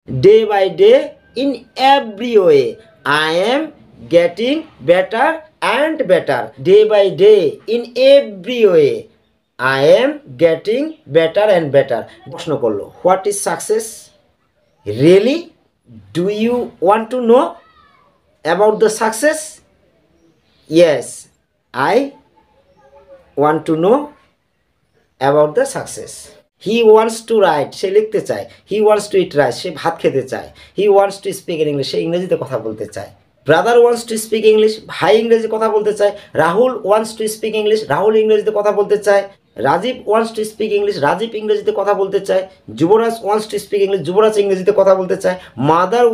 Day by day, in every way, I am getting better and better. Day by day, in every way, I am getting better and better. প্রশ্ন করলো, what is success? Really? Do you want to know about the success? Yes, I want to know about the success. He wants to write, সে লিখতে চায়। He wants to eat rice, সে ভাত খেতে চায়। He wants to speak in English, সে ইংরেজিতে কথা বলতে চায়। Brother wants to speak English, ভাই ইংরেজি কথা বলতে চায়। Rahul wants to speak English, Rahul ইংরেজিতে কথা বলতে চায়। Rajiv wants to speak English, Rajib ইংরেজিতে কথা বলতে চায়। যুবরাজ wants to speak English, যুবরাজ ইংরেজিতে কথা বলতে চায়। Mother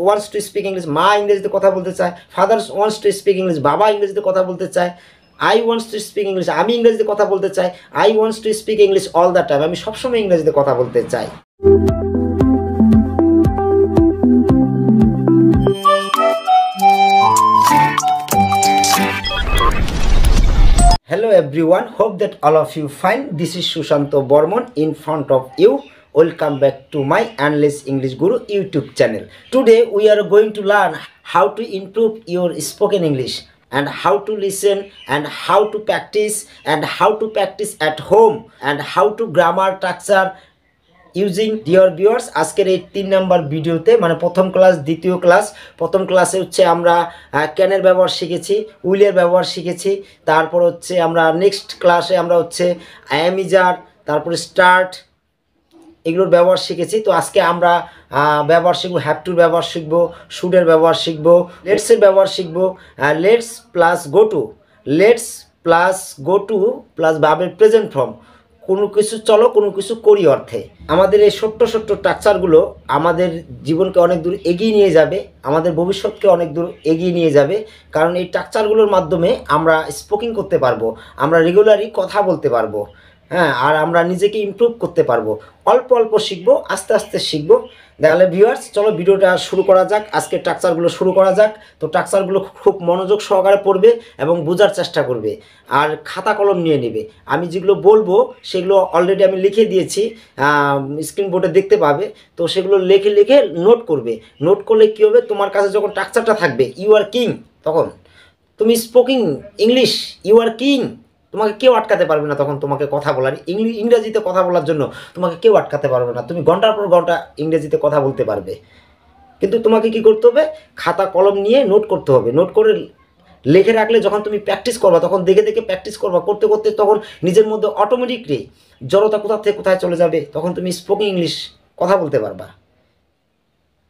wants to speak English, মা ইংরেজিতে কথা বলতে চায়। Father wants to speak English, বাবা ইংরেজিতে কথা বলতে চায়। I wants to speak English, আমি ইংরেজিতে কথা বলতে চাই। I wants to speak English all the time, আমি সবসময় ইংরেজিতে কথা বলতে চাই। Hello everyone, hope that all of you fine. This is Sushanto Bormon in front of you. Welcome back to my Endless English Guru YouTube channel. Today we are going to learn how to improve your spoken English, and how to listen, and how to practice at home, and how to grammar structure using dear viewers. আজকের এই 3 নম্বর ভিডিওতে মানে প্রথম class দ্বিতীয় class, প্রথম ক্লাসে হচ্ছে আমরা ক্যানের ব্যবহার শিখেছি, উইলের ব্যবহার শিখেছি। তারপর হচ্ছে আমরা নেক্সট ক্লাসে আমরা হচ্ছে অ্যামিজার, তারপরে স্টার্ট, এগুলোর ব্যবহার শিখেছি। তো আজকে আমরা ব্যবহার শিখবো, হ্যাভ টুর ব্যবহার শিখবো, শুডের ব্যবহার শিখবো, লেটসের ব্যবহার শিখবো। Let's plus go two, let's plus go to plus ভার্বের প্রেজেন্ট ফর্ম, কোনো কিছু চলো কোনো কিছু করি অর্থে। আমাদের এই ছোট্ট ছোট্ট স্ট্রাকচারগুলো আমাদের জীবনকে অনেক দূর এগিয়ে নিয়ে যাবে, আমাদের ভবিষ্যৎকে অনেক দূর এগিয়ে নিয়ে যাবে। কারণ এই স্ট্রাকচারগুলোর মাধ্যমে আমরা স্পোকিং করতে পারবো, আমরা রেগুলারই কথা বলতে পারবো, হ্যাঁ, আর আমরা নিজেকে ইমপ্রুভ করতে পারবো। অল্প অল্প শিখবো, আস্তে আস্তে শিখবো। তাহলে ভিউয়ার্স চলো ভিডিওটা শুরু করা যাক, আজকে স্ট্রাকচারগুলো শুরু করা যাক। তো স্ট্রাকচারগুলো খুব মনোযোগ সহকারে পড়বে এবং বোঝার চেষ্টা করবে, আর খাতা কলম নিয়ে নেবে। আমি যেগুলো বলবো সেগুলো অলরেডি আমি লিখে দিয়েছি, স্ক্রিন বোর্ডে দেখতে পাবে। তো সেগুলো লিখে লিখে নোট করবে। নোট করলে কী হবে, তোমার কাছে যখন স্ট্রাকচারটা থাকবে, ইউ আর কিং, তখন তুমি speaking English, you are king, তোমাকে কেউ আটকাতে পারবে না। তখন তোমাকে কথা বলার, ইংরেজিতে কথা বলার জন্য তোমাকে কেউ আটকাতে পারবে না। তুমি ঘন্টার পর ঘন্টা ইংরেজিতে কথা বলতে পারবে। কিন্তু তোমাকে কি করতে হবে, খাতা কলম নিয়ে নোট করতে হবে। নোট করে লিখে রাখলে যখন তুমি প্র্যাকটিস করবা, তখন দেখে দেখে প্র্যাকটিস করবা, করতে করতে তখন নিজের মধ্যে অটোমেটিকলি জড়তা কোথা থেকে কোথায় চলে যাবে, তখন তুমি স্পোকিং ইংলিশ কথা বলতে পারবা।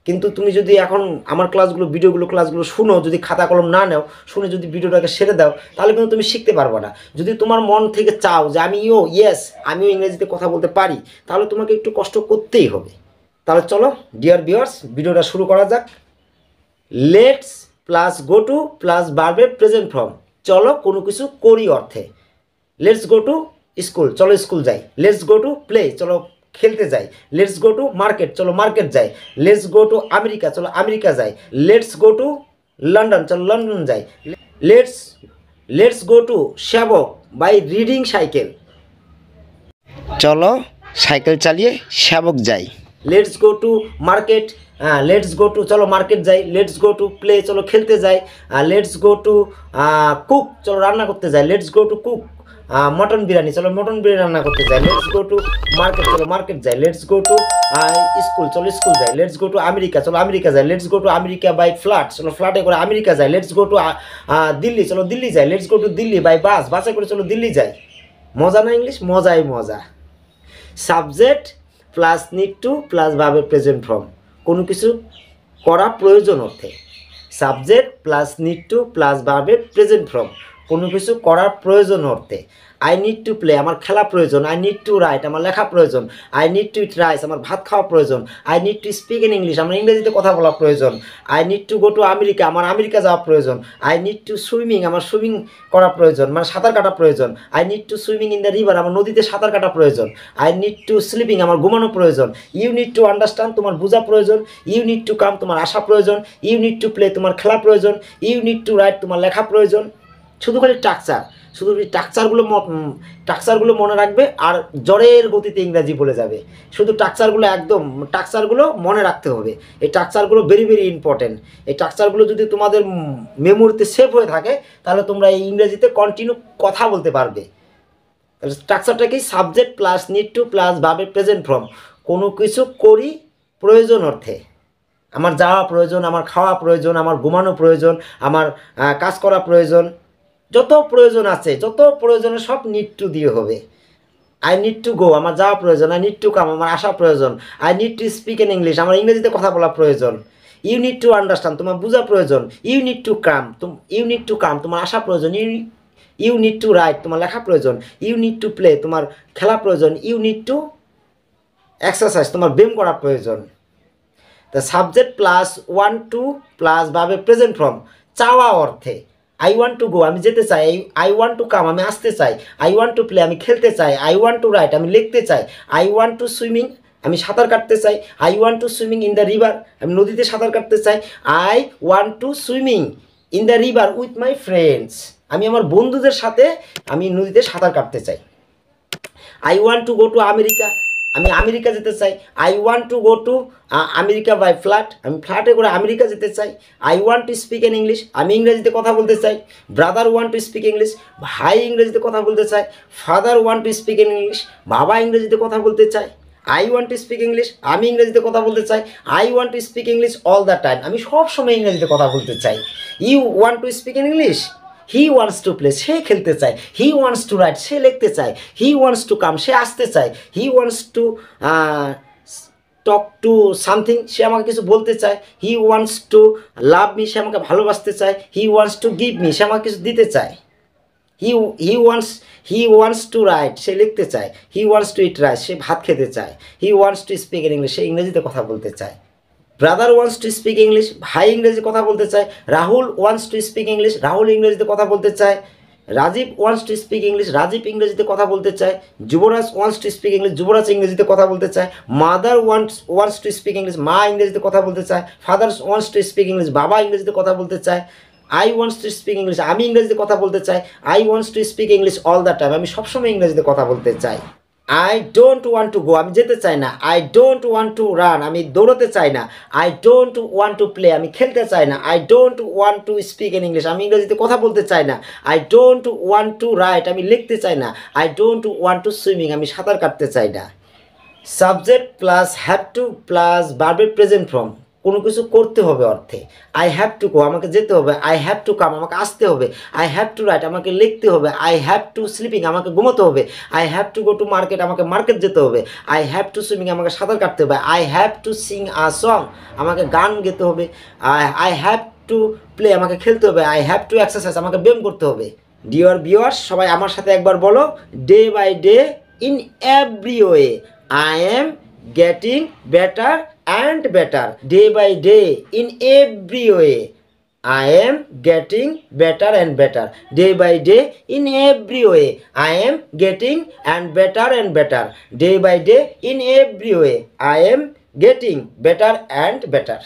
কিন্তু তুমি যদি এখন আমার ক্লাসগুলো শুনো, যদি খাতা কলম না নাও, শুনে যদি ভিডিওটাকে সেরে দাও, তাহলে কিন্তু তুমি শিখতে পারবে না। যদি তোমার মন থেকে চাও যে আমিও ইংরেজিতে কথা বলতে পারি, তাহলে তোমাকে একটু কষ্ট করতেই হবে। তাহলে চলো ডিয়ার ভিউয়ার্স ভিডিওটা শুরু করা যাক। Let's plus go to plus ভার্বের প্রেজেন্ট ফর্ম, চলো কোনো কিছু করি অর্থে। লেটস গো টু স্কুল, চলো স্কুল যাই। লেটস গো টু প্লে, চলো খেলতে যাই। লেটস গো টু মার্কেট, চলো মার্কেট যাই। লেটস গো টু আমেরিকা, চলো আমেরিকা যাই। লেটস গো টু লন্ডন, চলো লন্ডন যাই। লেটস গো টু শ্যাবক বাই রিডিং সাইকেল, চলো সাইকেল চালিয়ে শ্যাবক যাই। Let's go to market, let's go two, চলো মার্কেট যাই। লেটস গো টু প্লে, চলো খেলতে যাই। লেটস গো টু কুক, চলো রান্না করতে যাই। Let's go to cook mutton biryani, চলো মটন বিরিয়ানি রান্না করতে যাই। লেটস গো টু মার্কেট, চলো মার্কেট যাই। লেটস গো টু স্কুল, চলো স্কুল যাই। লেটস গো টু আমেরিকা, চলো আমেরিকা যাই। Let's go to America by flight, চলো ফ্লাইটে করে আমেরিকা যাই। লেটস গো টু দিল্লি, চলো দিল্লি যাই। Let's go to Delhi by bus, বাসে করে চলো দিল্লি যাই। মজা না ইংলিশ? মজাই মজা। Subject plus need to plus ভার্বের প্রেজেন্ট ফর্ম, কোনো কিছু করা প্রয়োজন অর্থে। Subject plus need to plus ভার্বের প্রেজেন্ট ফর্ম, কোনো কিছু করার প্রয়োজন অর্থে। আই নিড টু প্লে, আমার খেলা প্রয়োজন। আই নিড টু রাইট, আমার লেখা প্রয়োজন। I need to eat rice, আমার ভাত খাওয়া প্রয়োজন। I need to speak in English, আমার ইংরেজিতে কথা বলা প্রয়োজন। I need to go to America, আমার আমেরিকা যাওয়া প্রয়োজন। আই নিড টু সুইমিং, আমার সুইমিং করা প্রয়োজন, মানে সাঁতার কাটা প্রয়োজন। I need to swimming in the river, আমার নদীতে সাঁতার কাটা প্রয়োজন। আই নিড টু স্লিপিং, আমার ঘুমানো প্রয়োজন। ইউ নিড টু আন্ডারস্ট্যান্ড, তোমার বোঝা প্রয়োজন। ইউ নিড টু কাম, তোমার আসা প্রয়োজন। ইউ নিড টু প্লে, তোমার খেলা প্রয়োজন। ইউ নিড টু রাইট, তোমার লেখা প্রয়োজন। শুধু খালি স্ট্রাকচার, শুধু টাকচারগুলো মনে রাখবে আর জ্বরের গতিতে ইংরাজি বলে যাবে। শুধু টাকচারগুলো মনে রাখতে হবে। এই টাকচারগুলো ভেরি ভেরি ইম্পর্টেন্ট। এই টাকচারগুলো যদি তোমাদের মেমোরিতে সেভ হয়ে থাকে তাহলে তোমরা এই ইংরেজিতে কন্টিনিউ কথা বলতে পারবে। তাহলে স্ট্রাকচারটা কি? Subject plus need to plus ভার্বের প্রেজেন্ট ফর্ম। কোনো কিছু করি প্রয়োজন অর্থে, আমার যাওয়া প্রয়োজন, আমার খাওয়া প্রয়োজন, আমার ঘুমানো প্রয়োজন, আমার কাজ করা প্রয়োজন, যত প্রয়োজন আছে যত প্রয়োজনে সব নিড টু দিয়ে হবে। আই নিড টু গো, আমার যাওয়া প্রয়োজন। আই নিড টু কাম, আমার আসা প্রয়োজন। I need to speak in English, আমার ইংরেজিতে কথা বলা প্রয়োজন। ইউ নিড টু আন্ডারস্ট্যান্ড, তোমার বোঝা প্রয়োজন। ইউ নিড টু কাম, তোমার আসা প্রয়োজন। ইউ নিড টু রাইট, তোমার লেখা প্রয়োজন। ইউ নিড টু প্লে, তোমার খেলা প্রয়োজন। ইউ নিড টু এক্সারসাইজ, তোমার ব্যায়াম করা প্রয়োজন। The subject plus one two plus ভার্বের প্রেজেন্ট ফর্ম চাওয়া অর্থে। আই ওয়ান্ট টু গো, আমি যেতে চাই। আই ওয়ান্ট টু কাম, আমি আসতে চাই। আই ওয়ান্ট টু প্লে, আমি খেলতে চাই। আই ওয়ান্ট টু রাইট, আমি লিখতে চাই। আই ওয়ান্ট টু সুইমিং, আমি সাঁতার কাটতে চাই। I want to swimming in the river, আমি নদীতে সাঁতার কাটতে চাই। I want to swimming in the river with my friends, আমি আমার বন্ধুদের সাথে আমি নদীতে সাঁতার কাটতে চাই। I want to go to America, আমি আমেরিকা যেতে চাই। I want to go to America by flight, আমি ফ্লাইটে করে আমেরিকা যেতে চাই। I want to speak in English, আমি ইংরেজিতে কথা বলতে চাই। Brother want to speak English, ভাই ইংরেজিতে কথা বলতে চায়। Father want to speak in English, বাবা ইংরেজিতে কথা বলতে চায়। I want to speak English, আমি ইংরেজিতে কথা বলতে চাই। I want to speak English all the time, আমি সব সময় ইংরেজিতে কথা বলতে চাই। You want to speak in English, he wants to play, সে খেলতে চায়। হি ওয়ান্টস টু রাইট, সে লিখতে চায়। হি ওয়ান্টস টু কাম, সে আসতে চায়। He wants to talk to something, সে আমাকে কিছু বলতে চায়। He wants to love me, সে আমাকে ভালোবাসতে চায়। He wants to give me, সে আমাকে কিছু দিতে চায়। হি ওয়ান্টস টু রাইট, সে লিখতে চায়। He wants to eat rice, সে ভাত খেতে চায়। He wants to speak in English, সে ইংরেজিতে কথা বলতে চায়। Brother wants to speak English, ভাই ইংরেজি কথা বলতে চায়। Rahul wants to speak English, Rahul ইংরেজিতে কথা বলতে চায়। Rajiv wants to speak English, Rajiv ইংরেজিতে কথা বলতে চায়। Yuvraj wants to speak English, Yuvraj ইংরেজিতে কথা বলতে চায়। Mother wants to speak English, মা ইংরেজিতে কথা বলতে চায়। Father wants to speak English, বাবা ইংরেজিতে কথা বলতে চায়। I wants to speak English, আমি ইংরেজিতে কথা বলতে চাই। I wants to speak English all the time, আমি সবসময় ইংরেজিতে কথা বলতে চাই। আই ডোন্ট ওয়ান্ট টু গো, আমি যেতে চাই না। I don't want to run, আমি দৌড়তে চাই না। I don't want to play, আমি খেলতে চাই না। I don't want to speak in English, আমি ইংরেজিতে কথা বলতে চাই না। I don't want to right, আমি লিখতে চাই না। I don't want to swimming, আমি সাঁতার কাটতে চাই না। Subject plus have to plus ভার্বের প্রেজেন্ট ফর্ম কোনো কিছু করতে হবে অর্থে। আই হ্যাভ টু গো, আমাকে যেতে হবে। আই হ্যাভ টু কাম, আমাকে আসতে হবে। আই হ্যাভ টু রাইট, আমাকে লিখতে হবে। আই হ্যাভ টু স্লিপিং, আমাকে ঘুমোতে হবে। I have to go to market, আমাকে মার্কেট যেতে হবে। আই হ্যাভ টু সুইমিং, আমাকে সাঁতার কাটতে হবে। I have to Singh a song, আমাকে গান গেতে হবে। আই হ্যাভ টু প্লে, আমাকে খেলতে হবে। আই হ্যাভ টু এক্সারসাইজ, আমাকে ব্যায়াম করতে হবে। ডিয়ার ভিউয়ার্স, সবাই আমার সাথে একবার বলো, day by day in every way I am getting better and better. Day by day in every way I am getting better and better. Day by day in every way I am getting and better and better. Day by day in every way I am getting better and better.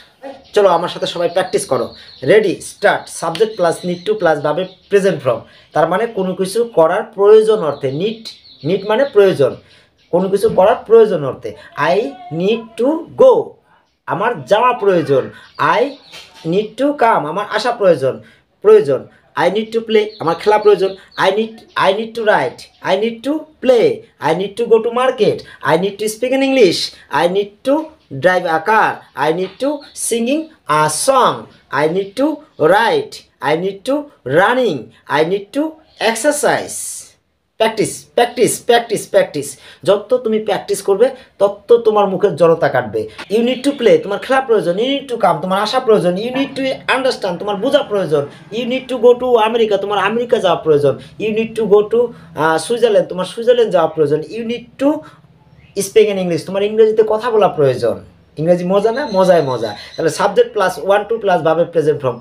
চলো আমার সাথে সবাই practice করো। Ready, start. Subject plus need to plus ভাবে present form, তার মানে কোনো কিছু করার প্রয়োজন অর্থে। নিড মানে প্রয়োজন, কোনো কিছু করার প্রয়োজন অর্থে। আই নিড টু গো, আমার যাওয়া প্রয়োজন। আই নিড টু কাম, আমার আসা প্রয়োজন। আই নিড টু প্লে, আমার খেলা প্রয়োজন। I need to right, I need to play. I need to go to market. I need to speak in English. I need to drive a car. I need to singing a song. I need to right. I need to running. I need to exercise. Practice practice practice practice, যত তুমি practice করবে তত তোমার মুখের জড়তা কাটবে। You need to play, তোমার খেলা প্রয়োজন। ইউ নিড টু কাম, তোমার আসা প্রয়োজন। ইউ নিড টু আন্ডারস্ট্যান্ড, তোমার বোঝা প্রয়োজন। You need to go to America, তোমার আমেরিকা যাওয়া প্রয়োজন। You need to go to Switzerland, তোমার সুইজারল্যান্ড যাওয়া প্রয়োজন। You need to speak in English, তোমার ইংরেজিতে কথা বলা প্রয়োজন। ইংরেজি মজা না? মজায় মজা। তাহলে subject plus one two plus ভাবে প্রেজেন্ট ফর্ম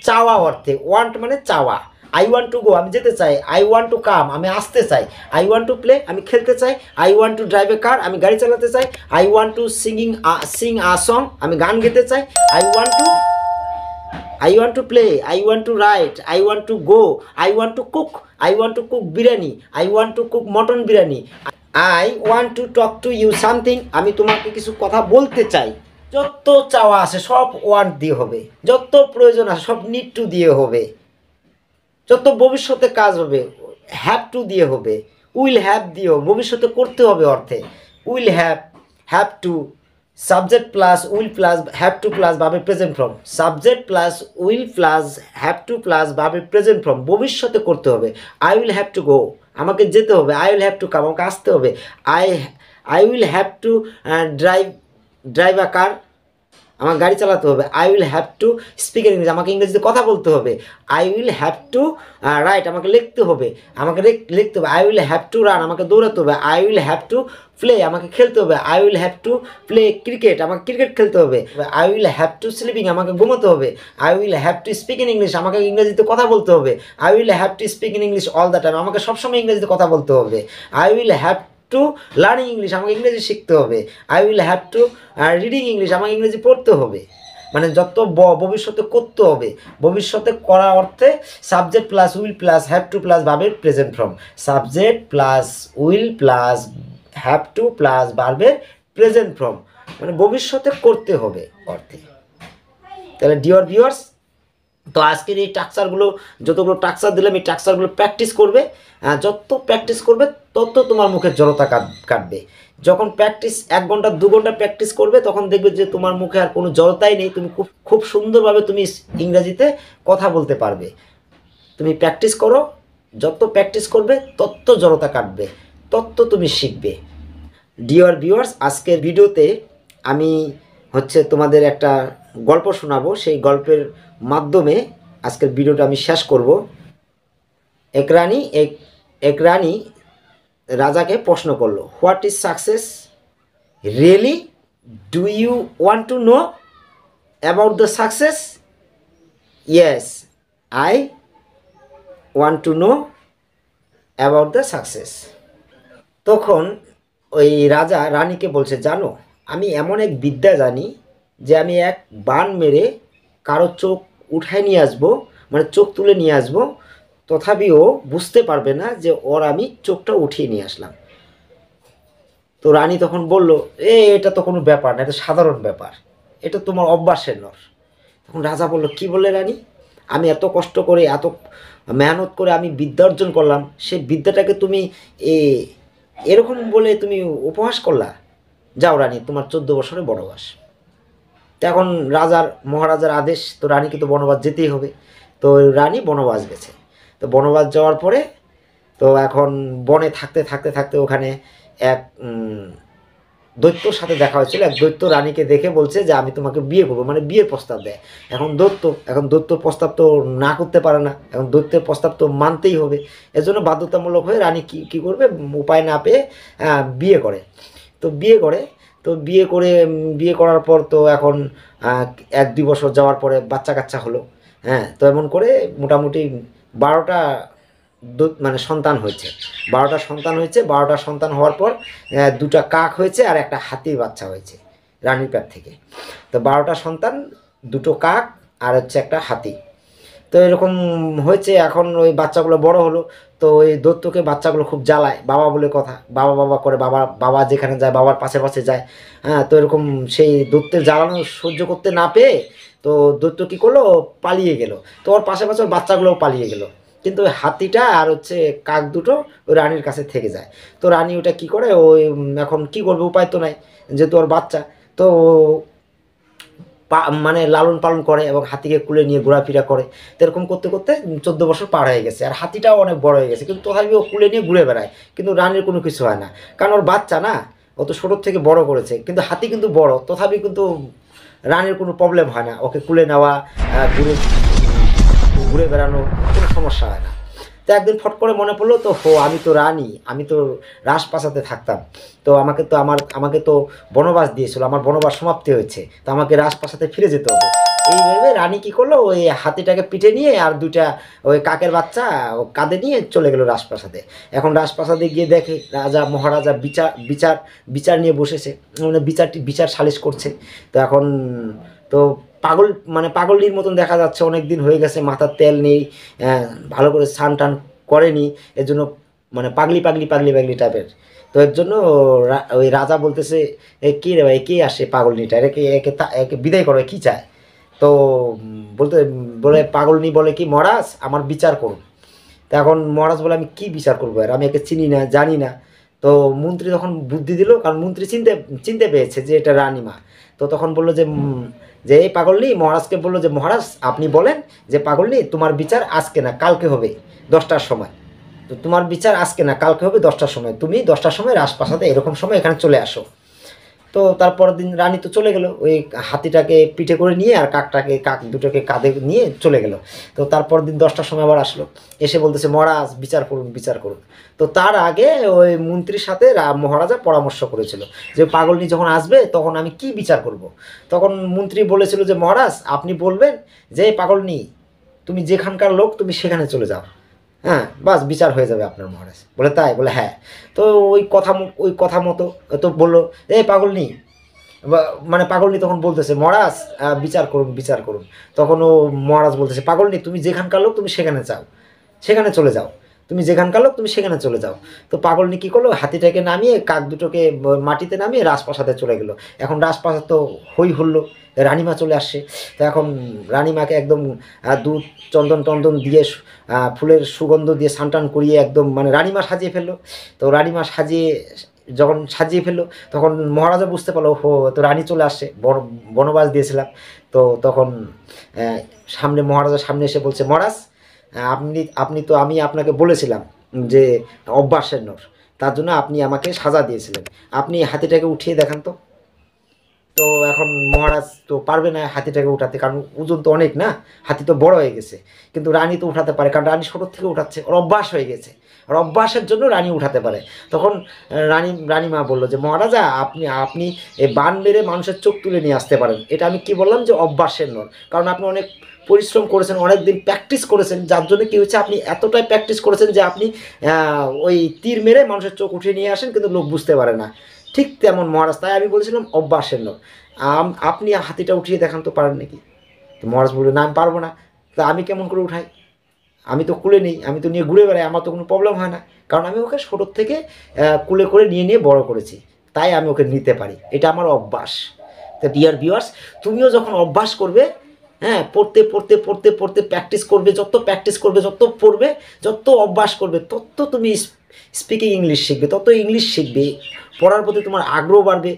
চাওয়া অর্থে। ওয়ান্ট মানে চাওয়া। আই ওয়ান্ট টু গো, আমি যেতে চাই। আই ওয়ান্ট টু কাম, আমি আসতে চাই। আই ওয়ান্ট টু প্লে, আমি খেলতে চাই। আই ওয়ান্ট টু ড্রাইভ এ কার, আমি গাড়ি চালাতে চাই। I want two Singh a song, আমি গান গেতে চাই। I want two I want to play, I want to write, I want to go, I want to cook, I want to cook biryani, I want to cook mutton biryani, I want to talk to you something, আমি তোমাকে কিছু কথা বলতে চাই। যত চাওয়া আছে সব ওয়ান্ট দিয়ে হবে, যত প্রয়োজন আছে সব নিড টু দিয়ে হবে, যত ভবিষ্যতে কাজ হবে হ্যাভ টু দিয়ে হবে, উইল হ্যাভ দিও, ভবিষ্যতে করতে হবে অর্থে will have to, subject plus will plus have to plus ভাবে present form, subject plus will plus have to plus ভাবে প্রেজেন্ট ফর্ম, ভবিষ্যতে করতে হবে। I will have to go, আমাকে যেতে হবে। I will have to come, আমাকে আসতে হবে। I will have to drive a car, আমার গাড়ি চালাতে হবে। I will have to speak in English, আমাকে ইংরেজিতে কথা বলতে হবে। I will have two right, আমাকে লিখতে হবে, আমাকে লিখতে হবে। I will have to run, আমাকে দৌড়াতে হবে। I will have to play, আমাকে খেলতে হবে। I will have to play cricket, আমাকে ক্রিকেট খেলতে হবে। I will have two sleeping, আমাকে ঘুমোতে হবে। I will have to speak in English, আমাকে ইংরেজিতে কথা বলতে হবে। I will have to speak in English all the time, আমাকে সবসময় ইংরেজিতে কথা বলতে হবে। I will have two learning English, আমাকে ইংরেজি শিখতে হবে। I will have to reading English, আমাকে ইংরেজি পড়তে হবে। মানে যত ভবিষ্যতে করতে হবে, ভবিষ্যতে করা অর্থে subject plus will plus have to plus ভার্বের present form, subject plus will plus have to plus ভার্বের প্রেজেন্ট ফর্ম, মানে ভবিষ্যতে করতে হবে অর্থে। তাহলে ডিয়ার ভিউয়ার্স, তো আজকের এই টাকচারগুলো, যতগুলো টাকচার দিলাম এই টাকচারগুলো প্র্যাকটিস করবে। যত প্র্যাকটিস করবে তত তোমার মুখের জড়তা কাটবে। যখন প্র্যাকটিস 1 ঘন্টা 2 ঘন্টা প্র্যাকটিস করবে তখন দেখবে যে তোমার মুখে আর কোনো জড়তাই নেই, তুমি খুব সুন্দরভাবে তুমি ইংরেজিতে কথা বলতে পারবে। তুমি প্র্যাকটিস করো, যত প্র্যাকটিস করবে তত জড়তা কাটবে, তত তুমি শিখবে। ডিয়ার ভিউয়ার্স, আজকের ভিডিওতে আমি তোমাদের একটা গল্প শোনাবো। সেই গল্পের মাধ্যমে আজকের ভিডিওটা আমি শেষ করব। এক রানী রাজাকে প্রশ্ন করলো, what is success really, do you want to know about the success? Yes, I want to know about the success. তখন ওই রাজা রানীকে বলছে, জানো আমি এমন এক বিদ্যা জানি যে আমি এক বান মেরে কারো চোখ উঠায় নিয়ে আসবো, মানে চোখ তুলে নিয়ে আসবো, তথাপিও বুঝতে পারবে না যে ওর আমি চোখটা উঠিয়ে নিয়ে আসলাম। তো রানী তখন বলল, এটা তো কোনো ব্যাপার না, এটা সাধারণ ব্যাপার, এটা তোমার অভ্যাসের নয়। তখন রাজা বলল, কি বললে রানী? আমি এত কষ্ট করে এত মেহনত করে আমি বিদ্যা অর্জন করলাম, সেই বিদ্যাটাকে তুমি এরকম বলে তুমি উপহাস করলা? যাও রানী, তোমার 14 বছরের বনবাস। তো এখন মহারাজার আদেশ, তো রানীকে তো বনবাস যেতেই হবে। তো রানী বনবাস গেছে। তো বনবাস যাওয়ার পরে তো এখন বনে থাকতে থাকতে থাকতে ওখানে এক দৈত্যর সাথে দেখা হয়েছিল। এক দৈত্য রানীকে দেখে বলছে যে আমি তোমাকে বিয়ে করবো, মানে বিয়ের প্রস্তাব দেয়। এখন দৈত্য প্রস্তাব তো না করতে পারে না, এখন দৈত্যের প্রস্তাব তো মানতেই হবে। এজন্য বাধ্যতামূলক হয়ে রানী কি করবে, উপায় না পেয়ে বিয়ে করে। তো বিয়ে করার পর তো এখন 1-2 বছর যাওয়ার পরে বাচ্চা কাচ্চা হলো। তো এমন করে মোটামুটি 12টা মানে সন্তান হয়েছে। 12টা সন্তান হয়েছে। 12টা সন্তান হওয়ার পর 2টা কাক হয়েছে আর একটা হাতির বাচ্চা হয়েছে রানীর পেট থেকে। তো 12টা সন্তান, 2টো কাক আর একটা হাতি। তো এরকম হয়েছে। এখন ওই বাচ্চাগুলো বড় হলো। তো ওই দৈত্যকে বাচ্চাগুলো খুব জ্বালায়, বাবা বলে কথা, বাবা করে, বাবা যেখানে যায় বাবার পাশে পাশে যায়। তো এরকম সেই দৈত্যের জ্বালানো সহ্য করতে না পেয়ে তো দৈত্য কী করলো, পালিয়ে গেল। তো ওর পাশে পাশে ওর বাচ্চাগুলোও পালিয়ে গেল। কিন্তু ওই হাতিটা আর কাক দুটো ওই রানীর কাছে থেকে যায়। তো রানী ওটা কী করে, ওই এখন কী করবে, উপায় তো নাই, যেহেতু ওর বাচ্চা। তো মানে লালন পালন করে এবং হাতিকে কুলে নিয়ে ঘোরাফেরা করে। তো এরকম করতে করতে 14 বছর পার হয়ে গেছে। আর হাতিটাও অনেক বড় হয়ে গেছে, কিন্তু তথাপি ও কুলে নিয়ে ঘুরে বেড়ায়। কিন্তু রানীর কোনো কিছু হয় না, কারণ ওর বাচ্চা না, ও তো ছোটোর থেকে বড় করেছে। কিন্তু হাতি কিন্তু বড়, তথাপি কিন্তু রানীর কোনো প্রবলেম হয় না, ওকে কুলে নেওয়া, ঘুরে বেড়ানো কোনো সমস্যা হয় না। তো একদিন ফট করে মনে পড়লো, তো আমি তো রানী, আমি তো রাজপ্রাসাদে থাকতাম, তো আমাকে তো বনবাস দিয়েছিল, আমার বনবাস সমাপ্তি হয়েছে, তো আমাকে রাজপ্রাসাদে ফিরে যেতে হবে। এইভাবে রানী কী করলো, ওই হাতিটাকে পিঠে নিয়ে আর 2টা ওই কাকের বাচ্চা কাঁধে নিয়ে চলে গেল রাজপ্রাসাদে। এখন রাজপ্রাসাদে গিয়ে দেখে মহারাজা বিচার নিয়ে বসেছে, মানে বিচার সালিশ করছে। তো এখন তো পাগল মানে পাগলির মতন দেখা যাচ্ছে, অনেক দিন হয়ে গেছে, মাথার তেল নেই, ভালো করে স্নান টান করেনি, এর জন্য মানে পাগলি পাগলি পাগলি পাগলি টাইপের। তো এর জন্য ওই রাজা বলতেছে, কী রে ভাই, কে আসে পাগলনিটা, একে একে একে বিদায় করে, কী চায়? তো বলতে বলে পাগলনি বলে কি, মহারাজ আমার বিচার করুন। তো এখন মহারাজ বলে, আমি কি বিচার করবো, আর আমি একে চিনি না, জানি না। তো মন্ত্রী তখন বুদ্ধি দিল, কারণ মন্ত্রী চিনতে চিনতে পেয়েছে যে এটা রানীমা। তো তখন বললো যে এই পাগলনি মহারাজকে বললো যে, মহারাজ আপনি বলেন যে পাগলনি, তোমার বিচার আজকে না কালকে হবে 10টার সময়। তো তোমার বিচার আজকে না কালকে হবে 10টার সময়, তুমি 10টার সময় রাজপ্রাসাদে এরকম সময় এখানে চলে আসো। তো তারপরের দিন রানী তো চলে গেল, ওই হাতিটাকে পিঠে করে নিয়ে আর কাক দুটোকে কাঁধে নিয়ে চলে গেল। তো তারপর দিন 10টার সময় আবার আসলো, এসে বলতেছে, মহারাজ বিচার করুন, বিচার করুন। তো তার আগে ওই মন্ত্রীর সাথে মহারাজা পরামর্শ করেছিল যে পাগলনি যখন আসবে তখন আমি কি বিচার করব। তখন মন্ত্রী বলেছিল যে, মহারাজ আপনি বলবেন যে পাগলনি, তুমি যেখানকার লোক তুমি সেখানে চলে যাও, হ্যাঁ বাস বিচার হয়ে যাবে আপনার, মহারাজ বলে তাই, বলে হ্যাঁ। তো ওই কথা মতো তো বললো, পাগলনি, মানে পাগলনি তখন বলতেছে, মহারাজ বিচার করুন, বিচার করুন। তখন ও মহারাজ বলতেছে, পাগলনি তুমি যেখানকার লোক তুমি সেখানে যাও, সেখানে চলে যাও, তুমি যেখানকার লোক তুমি সেখানে চলে যাও। তো পাগলনি কী করলো, হাতিটাকে নামিয়ে কাক দুটোকে মাটিতে নামিয়ে রাজপ্রাসাদে চলে গেলো। এখন রাজপ্রাসাদ তো হই হলো, রানীমা চলে আসছে। তো এখন রানীমাকে একদম দুধ চন্দন টন্দন দিয়ে ফুলের সুগন্ধ দিয়ে স্নান করিয়ে একদম মানে রানীমা সাজিয়ে ফেললো। তো রানীমা যখন সাজিয়ে ফেললো তখন মহারাজা বুঝতে পারলো, তো রানী চলে আসছে, বনবাস দিয়েছিলাম। তো তখন সামনে মহারাজার সামনে এসে বলছে, মহারাজ আপনি তো আমি আপনাকে বলেছিলাম যে অভ্যাসের নর, তার জন্য আপনি আমাকে সাজা দিয়েছিলেন, আপনি হাতিটাকে উঠিয়ে দেখান তো। তো এখন মহারাজ তো পারবে না হাতিটাকে উঠাতে, কারণ ওজন তো অনেক না, হাতি তো বড় হয়ে গেছে। কিন্তু রানী তো উঠাতে পারে, কারণ রানী ছোটোর থেকে উঠাচ্ছে, ওর অভ্যাস হয়ে গেছে, আর অভ্যাসের জন্য রানী উঠাতে পারে। তখন রানীমা বললো যে, মহারাজা আপনি এই বান মেরে মানুষের চোখ তুলে নিয়ে আসতে পারেন, এটা আমি কি বললাম যে অভ্যাসের নর, কারণ আপনি অনেক পরিশ্রম করেছেন, অনেক দিন প্র্যাকটিস করেছেন, যার জন্য কী হচ্ছে, আপনি এতটাই প্র্যাকটিস করেছেন যে আপনি ওই তীর মেরে মানুষের চোখ উঠিয়ে নিয়ে আসেন, কিন্তু লোক বুঝতে পারে না। ঠিক তেমন মহারাজ, তাই আমি বলেছিলাম অভ্যাসের নয়, আপনি হাতিটা উঠিয়ে দেখান তো পারেন নাকি। তো মহারাজ বললেন, না আমি পারবো না। তা আমি কেমন করে উঠাই, আমি তো কুলে নেই, আমি তো নিয়ে ঘুরে বেড়াই, আমার তো কোনো প্রবলেম হয় না, কারণ আমি ওকে ছোটোর থেকে কুলে করে নিয়ে বড় করেছি, তাই আমি ওকে নিতে পারি, এটা আমার অভ্যাস। তো ডিয়ার ভিউয়ার্স, তুমিও যখন অভ্যাস করবে, হ্যাঁ পড়তে পড়তে পড়তে পড়তে প্র্যাকটিস করবে, যত প্র্যাকটিস করবে, যত পড়বে, যত অভ্যাস করবে, তত তুমি স্পিকিং ইংলিশ শিখবে, তত ইংলিশ শিখবে, পড়ার প্রতি তোমার আগ্রহ বাড়বে,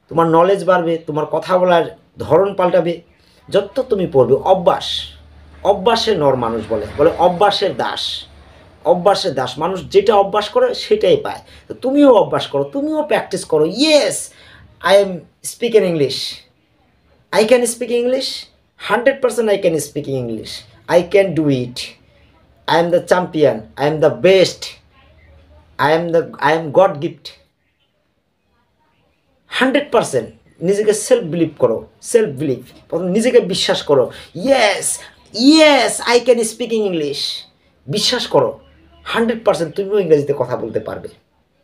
তোমার নলেজ বাড়বে, তোমার কথা বলার ধরন পাল্টাবে, যত তুমি পড়বে। অভ্যাসের নর মানুষ বলে অভ্যাসের দাস, অভ্যাসের দাস, মানুষ যেটা অভ্যাস করে সেটাই পায়। তো তুমিও অভ্যাস করো, তুমিও প্র্যাকটিস করো। Yes, I am speaking English, I can speak English, 100% I can speak English, I can do it, I am the champion, I am the best, I am God gift, 100%। নিজেকে সেলফ বিলিভ করো, self believe, নিজেকে বিশ্বাস করো। Yes I can speaking English, বিশ্বাস করো, 100% তুমিও ইংরেজিতে কথা বলতে পারবে।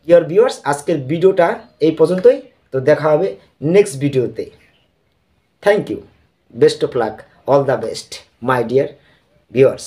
ডিয়ার ভিউয়ার্স, আজকের ভিডিওটা এই পর্যন্তই, তো দেখা হবে নেক্সট ভিডিওতে। Thank you. Best of luck. All the best, my dear viewers.